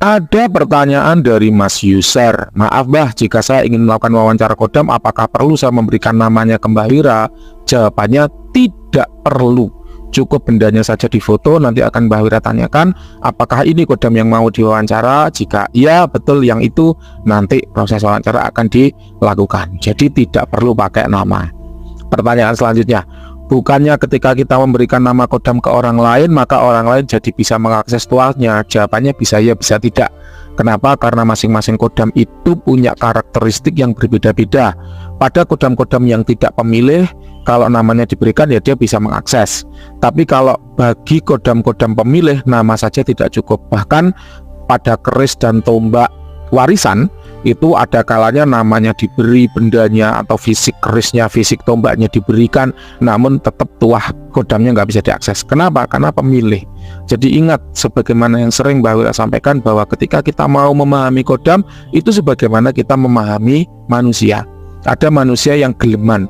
Ada pertanyaan dari Mas User. Maaf Mbah, jika saya ingin melakukan wawancara kodam, apakah perlu saya memberikan namanya ke Mbah Wira? Jawabannya tidak perlu. Cukup bendanya saja difoto, nanti akan Mbah Wira tanyakan apakah ini kodam yang mau diwawancara. Jika iya betul yang itu, nanti proses wawancara akan dilakukan. Jadi tidak perlu pakai nama. Pertanyaan selanjutnya, bukannya ketika kita memberikan nama kodam ke orang lain, maka orang lain jadi bisa mengakses tuasnya? Jawabannya bisa ya, bisa tidak. Kenapa? Karena masing-masing kodam itu punya karakteristik yang berbeda-beda. Pada kodam-kodam yang tidak pemilih, kalau namanya diberikan ya dia bisa mengakses. Tapi kalau bagi kodam-kodam pemilih, nama saja tidak cukup. Bahkan pada keris dan tombak warisan, itu ada kalanya namanya diberi, bendanya atau fisik kerisnya, fisik tombaknya diberikan, namun tetap tuah kodamnya nggak bisa diakses. Kenapa? Karena pemilih. Jadi ingat, sebagaimana yang sering Mbah Wira sampaikan, bahwa ketika kita mau memahami kodam, itu sebagaimana kita memahami manusia. Ada manusia yang geleman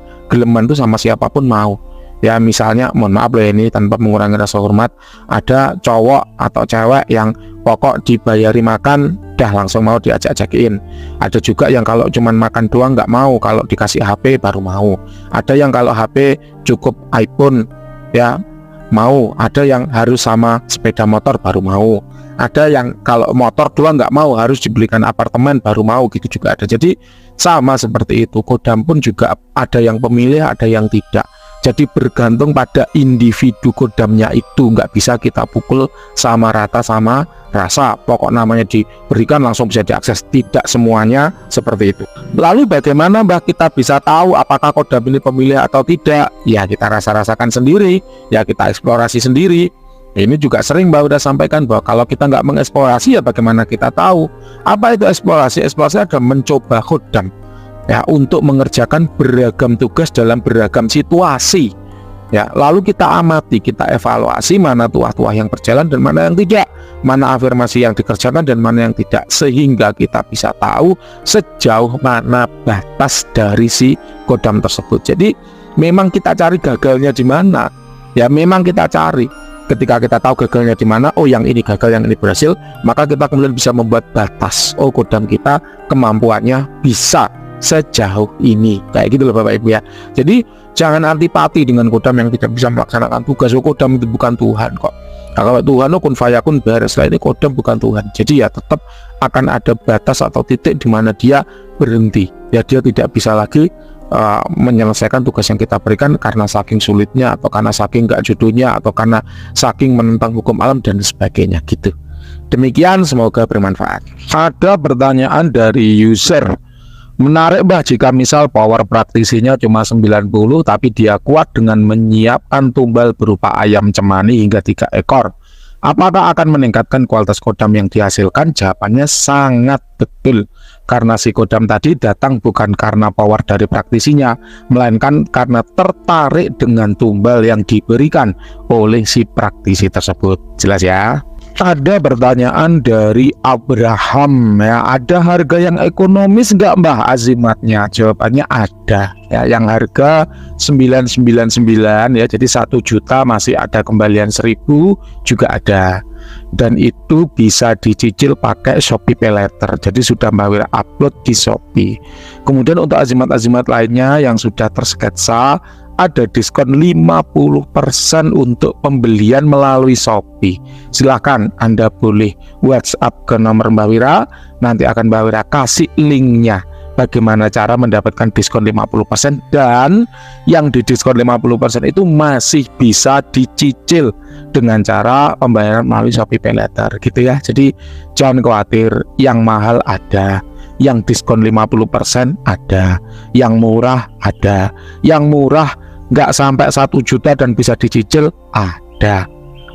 itu sama siapapun mau. Ya misalnya, mohon maaf loh ini tanpa mengurangi rasa hormat, ada cowok atau cewek yang pokok dibayari makan dah langsung mau diajak-ajakin. Ada juga yang kalau cuman makan doang nggak mau, kalau dikasih HP baru mau. Ada yang kalau HP cukup iPhone ya mau. Ada yang harus sama sepeda motor baru mau. Ada yang kalau motor doang nggak mau, harus dibelikan apartemen baru mau, gitu juga ada. Jadi sama seperti itu, kodam pun juga ada yang pemilih, ada yang tidak. Jadi bergantung pada individu kodamnya itu, nggak bisa kita pukul sama rata sama rasa. Pokok namanya diberikan langsung bisa diakses, tidak semuanya seperti itu. Lalu bagaimana Mbah kita bisa tahu apakah kodam ini pemilih atau tidak? Ya kita rasa-rasakan sendiri, ya kita eksplorasi sendiri. Ini juga sering Mbah udah sampaikan bahwa kalau kita nggak mengeksplorasi, ya bagaimana kita tahu? Apa itu eksplorasi? Eksplorasi adalah mencoba kodam ya untuk mengerjakan beragam tugas dalam beragam situasi. Ya, lalu kita amati, kita evaluasi mana tuah-tuah yang berjalan dan mana yang tidak, mana afirmasi yang dikerjakan dan mana yang tidak, sehingga kita bisa tahu sejauh mana batas dari si kodam tersebut. Jadi memang kita cari gagalnya di mana. Ya memang kita cari. Ketika kita tahu gagalnya di mana, oh yang ini gagal, yang ini berhasil, maka kita kemudian bisa membuat batas. Oh kodam kita kemampuannya bisa sejauh ini, kayak gitu loh Bapak Ibu ya. Jadi jangan antipati dengan kodam yang tidak bisa melaksanakan tugas. Oh kodam itu bukan Tuhan kok. Nah, kalau Tuhan oh kun fayakun beres lah, ini kodam bukan Tuhan. Jadi ya tetap akan ada batas atau titik di mana dia berhenti. Ya dia tidak bisa lagi menyelesaikan tugas yang kita berikan karena saking sulitnya, atau karena saking gak jodohnya, atau karena saking menentang hukum alam dan sebagainya gitu. Demikian, semoga bermanfaat. Ada pertanyaan dari user. Menarik Mbah, jika misal power praktisinya cuma 90 tapi dia kuat dengan menyiapkan tumbal berupa ayam cemani hingga 3 ekor, apakah akan meningkatkan kualitas kodam yang dihasilkan? Jawabannya sangat betul. Karena si kodam tadi datang bukan karena power dari praktisinya, melainkan karena tertarik dengan tumbal yang diberikan oleh si praktisi tersebut. Jelas ya? Ada pertanyaan dari Abraham ya, ada harga yang ekonomis nggak Mbah azimatnya? Jawabannya ada ya, yang harga 999 ya, jadi 1 juta masih ada kembalian 1000 juga ada, dan itu bisa dicicil pakai Shopee Paylater. Jadi sudah Mbah Wira upload di Shopee. Kemudian untuk azimat-azimat lainnya yang sudah tersketsa, ada diskon 50% untuk pembelian melalui Shopee. Silahkan Anda boleh WhatsApp ke nomor Mbah Wira, nanti akan Mbah Wira kasih linknya bagaimana cara mendapatkan diskon 50%, dan yang di diskon 50% itu masih bisa dicicil dengan cara pembayaran melalui Shopee Paylater gitu ya. Jadi jangan khawatir, yang mahal ada, yang diskon 50% ada, yang murah ada, yang murah nggak sampai 1 juta dan bisa dicicil ada.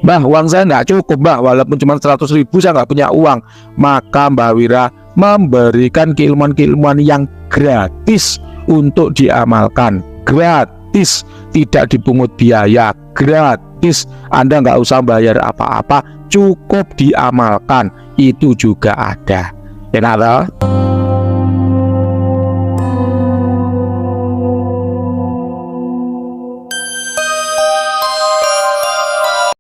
Mbah, uang saya nggak cukup Mbah, walaupun cuma 100.000 saya nggak punya uang. Maka Mbah Wira memberikan keilmuan-keilmuan yang gratis untuk diamalkan, gratis, tidak dipungut biaya, gratis. Anda nggak usah bayar apa-apa, cukup diamalkan, itu juga ada. Enak toh?